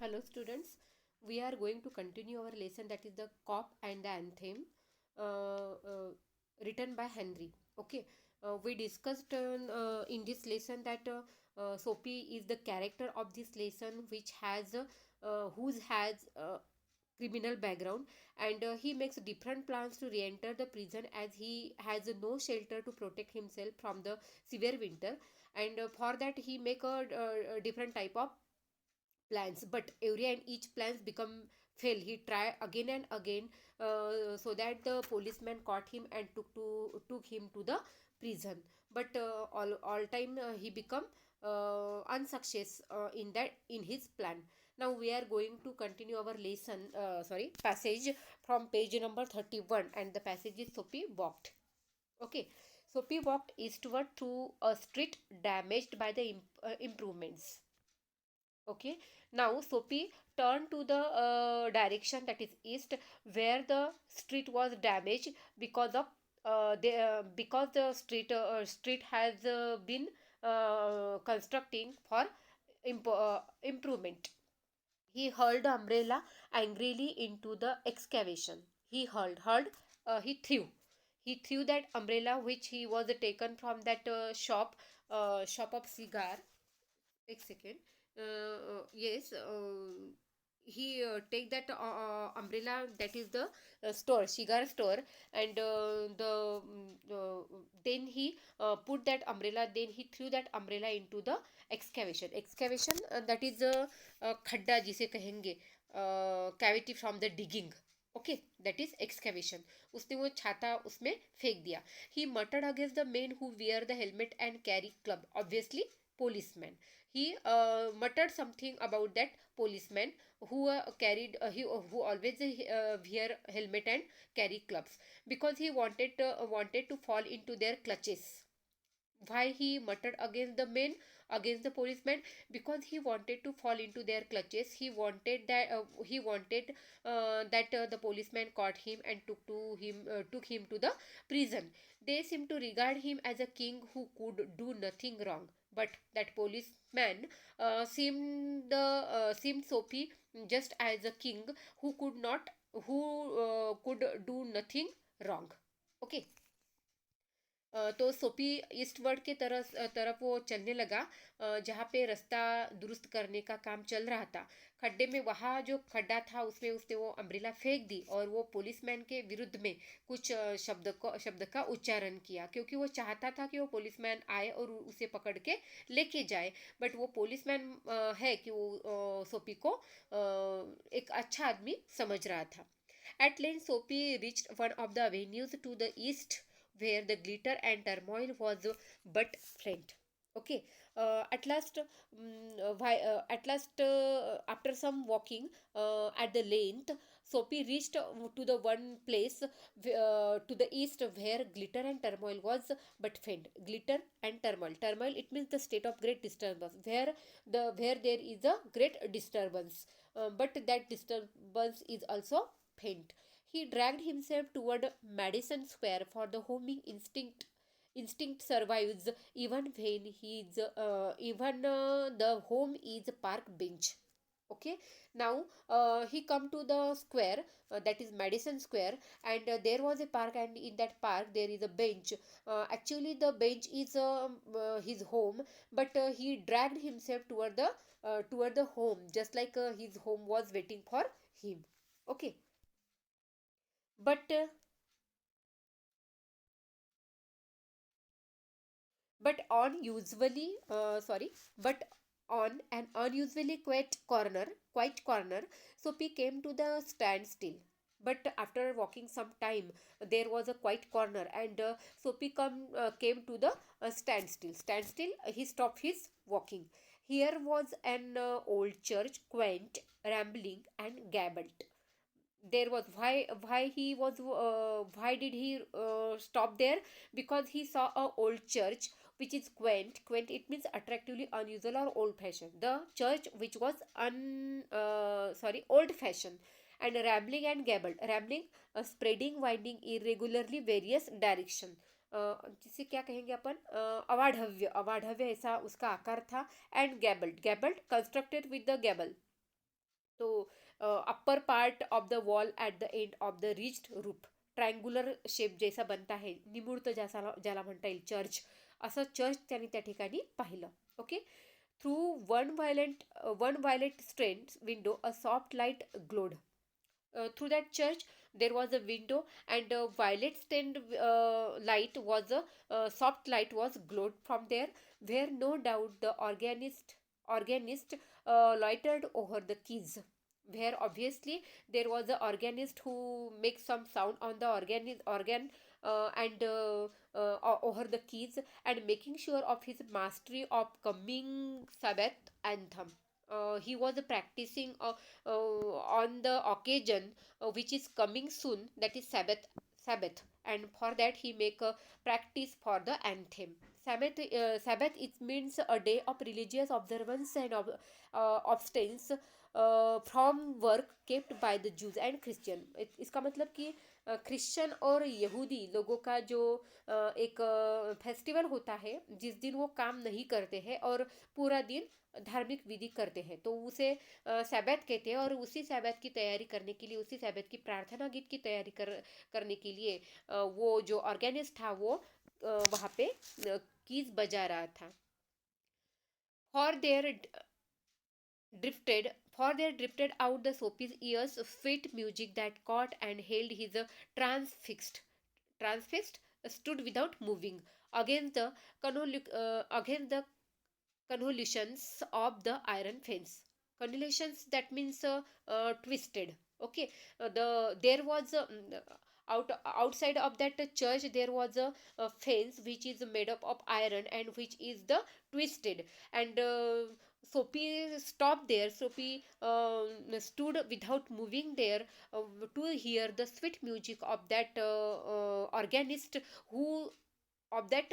Hello students, we are going to continue our lesson, that is the Cop and the Anthem, uh, uh, written by Henry. Okay, we discussed in this lesson that Sophie is the character of this lesson which has whose has criminal background, and he makes different plans to re-enter the prison as he has no shelter to protect himself from the severe winter, and for that he make a different type of plans, but every and each plans become fail. He try again and again, so that the policeman caught him and took him to the prison, but all time he become unsuccess in his plan. Now we are going to continue our lesson, passage from page number 31, and the passage is Sophie walked. Okay, Sophie walked eastward through a street damaged by the improvements. Okay, now Sophie turned to the direction, that is east, where the street was damaged because of because the street has been constructing for improvement. He hurled the umbrella angrily into the excavation. He threw. He threw that umbrella which he was taken from that shop of cigar. एक second. Yes, he take that umbrella, that is the store, cigar store, and then he put that umbrella. Then he threw that umbrella into the excavation. Excavation, that is खड्डा जिसे कहेंगे, cavity from the digging. Okay, that is excavation. उसने वो छाता उसमें फेंक दिया. He muttered against the men who wear the helmet and carry club, obviously policeman. He muttered something about that policeman who who always wear helmet and carry clubs, because he wanted to fall into their clutches. Why he muttered against the men, against the policeman? Because he wanted to fall into their clutches. He wanted that the policeman caught him and took him to the prison. They seem to regard him as a king who could do nothing wrong, but that policeman seemed Sophie just as a king who could do nothing wrong. Okay. तो सोपी eastward के तरफ वो चलने लगा, जहाँ पे रास्ता दुरुस्त करने का काम चल रहा था. खड्डे में, वहाँ जो खड्डा था उसमें उसने वो अम्ब्रेला फेंक दी और वो पुलिसमैन के विरुद्ध में कुछ शब्द का उच्चारण किया, क्योंकि वो चाहता था कि वो पुलिसमैन आए और उसे पकड़ के लेके जाए. बट वो पुलिसमैन है कि वो सोपी को एक अच्छा आदमी समझ रहा था. At length, Sophie reached one of the avenues to the east, where the glitter and turmoil was but faint. Okay. After some walking at the length, Sophie reached to the one place to the east, where glitter and turmoil was but faint. Glitter and turmoil. Turmoil, it means the state of great disturbance, where there is a great disturbance, but that disturbance is also faint. He dragged himself toward Madison Square, for the homing instinct survives even when the home is a park bench. Okay. Now he come to the square, that is Madison Square, and there was a park, and in that park there is a bench. Actually the bench is his home, but he dragged himself toward the home, just like his home was waiting for him. Okay. But but on usually sorry but on an unusually quiet corner, Sophie came to the standstill. But after walking some time, there was a quiet corner, and Sophie came to the standstill. He stopped his walking. Here was an old church, quaint, rambling, and gabled. There was why did he stop there? Because he saw a old church which is quaint, it means attractively unusual or old fashioned. The church which was old fashioned, and rambling and gabbled. Rambling, spreading, winding irregularly various direction. जिसे क्या कहेंगे अपन, अवाढव्य ऐसा उसका आकार था. And gabled constructed with the gable, तो upper part of the wall at the end of the ridged roof, triangular shape जैसा बनता आहे, निमुळतं ज्याला ज्याला म्हणता येईल चर्च, असं चर्च त्यांनी त्या ठिकाणी पाहिलं. Okay. Through one violet strain window a soft light glowed. Through that church there was a window, and a violet stained light was a soft light was glowed from there, where no doubt the organist loitered over the keys, where obviously there was an organist who makes some sound on the organ, and over the keys, and making sure of his mastery of coming Sabbath anthem. He was practicing on the occasion which is coming soon, that is Sabbath, and for that he make a practice for the anthem. Sabbath it means a day of religious observance and of abstinence from work kept by the Jews and Christian. इसका मतलब कि Christian और यहूदी लोगों का जो एक festival होता है जिस दिन वो काम नहीं करते हैं और पूरा दिन धार्मिक विधि करते हैं, तो उसे सैबत कहते हैं। और उसी सैबत की तैयारी करने के लिए, उसी सैबत की प्रार्थना गीत की तैयारी करने के लिए वो जो ऑर्गेनिस्ट था वो वहाँ पे कीज बजा रहा था। For their drifted for there drifted out the Sophie's ears sweet music that caught and held his transfixed stood without moving against the against the convolutions of the iron fence. Convolutions, that means twisted. Okay. There was outside of that church there was a fence which is made up of iron and which is the twisted, and Sophie stopped there. Sophie stood without moving there to hear the sweet music of that organist who of that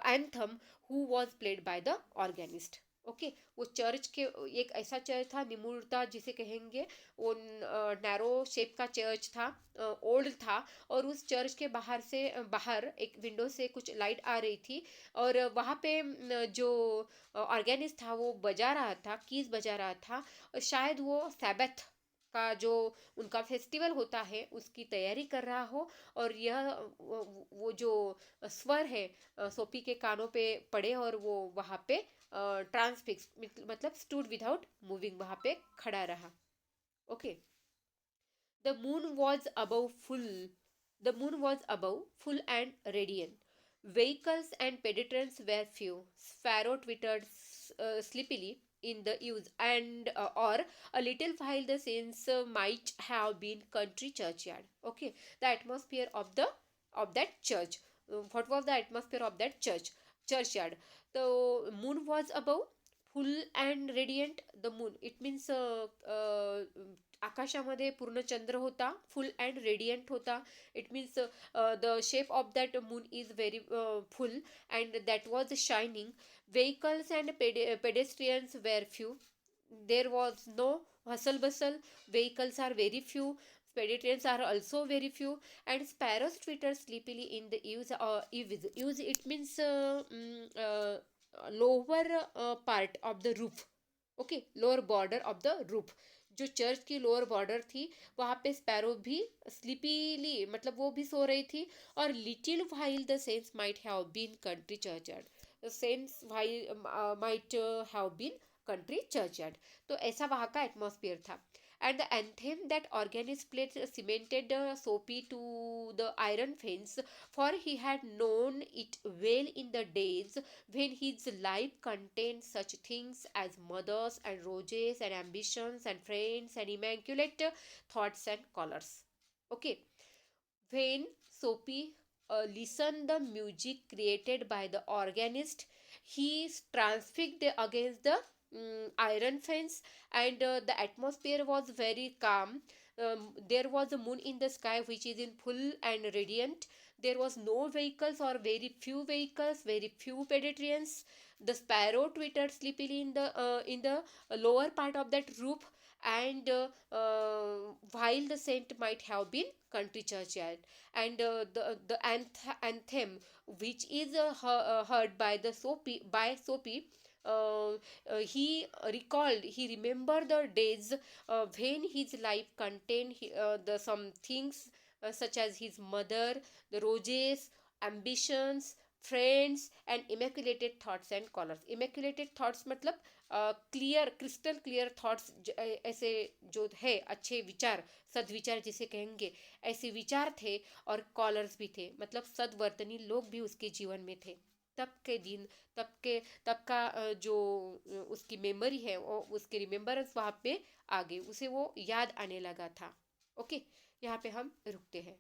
anthem who was played by the organist. Okay वो church के एक ऐसा church था, निमुड़ता जिसे कहेंगे, वो narrow shape का church था, ओल्ड था, और उस चर्च के बाहर एक विंडो से कुछ लाइट आ रही थी, और वहाँ पे जो ऑर्गेनिस्ट था वो बजा रहा था, कीज बजा रहा था, और शायद वो सैबथ का जो उनका फेस्टिवल होता है उसकी तैयारी कर रहा हो, और यह वो जो स्वर है सोपी के कानों पे पड़े और वो वहाँ पे ट्रांसफिक्स मतलब स्टूड विदाउट मूविंग, वहाँ पे खड़ा रहा. Okay. The moon was above full The moon was above, full and radiant. Vehicles and pedestrians were few. Sparrow twittered sleepily in the ewes, and or a little while the scenes might have been country churchyard. Okay, the atmosphere of that church. What was the atmosphere of that churchyard? The moon was above, full and radiant. The moon, it means आकाशामध्ये पूर्ण चंद्र होता, full and radiant होता. It means the shape of that moon is very full and that was shining. Vehicles and pedestrians were few. There was no hustle bustle. Vehicles are very few. Pedestrians are also very few. And sparrows twitter sleepily in the eaves. Eaves, it means lower part of the roof. Okay, lower border of the roof. जो church की lower border थी वहाँ पे sparrow भी स्लीपीली मतलब वो भी सो रही थी. और little while the sense might have been country churchyard. Sense while might have been country churchyard. तो ऐसा वहाँ का एटमॉस्फेयर था. And the anthem that organist played cemented Soapy to the iron fence, for he had known it well in the days when his life contained such things as mothers and roses and ambitions and friends and immaculate thoughts and colors. Okay, when Soapy listened the music created by the organist, he transfixed against the iron fence, and the atmosphere was very calm. There was a moon in the sky which is in full and radiant. There was no vehicles or very few vehicles, very few pedestrians. The sparrow twittered sleepily in the lower part of that roof, and while the saint might have been country churchyard, and the anthem which is heard by Soapy he recalled, he remembered the days when his life contained the some things such as his mother, the roses, ambitions, friends, and immaculated thoughts and colors. Immaculated thoughts मतलब clear, crystal clear thoughts, ऐसे जो है अच्छे विचार, सदविचार जिसे कहेंगे, ऐसे विचार थे। और कॉलर्स भी थे, मतलब सदवर्तनी लोग भी उसके जीवन में थे। तब के दिन, तब का जो उसकी मेमोरी है, वो उसके रिमेम्बरेंस वहाँ पे आ गई, उसे वो याद आने लगा था। ओके, यहाँ पे हम रुकते हैं।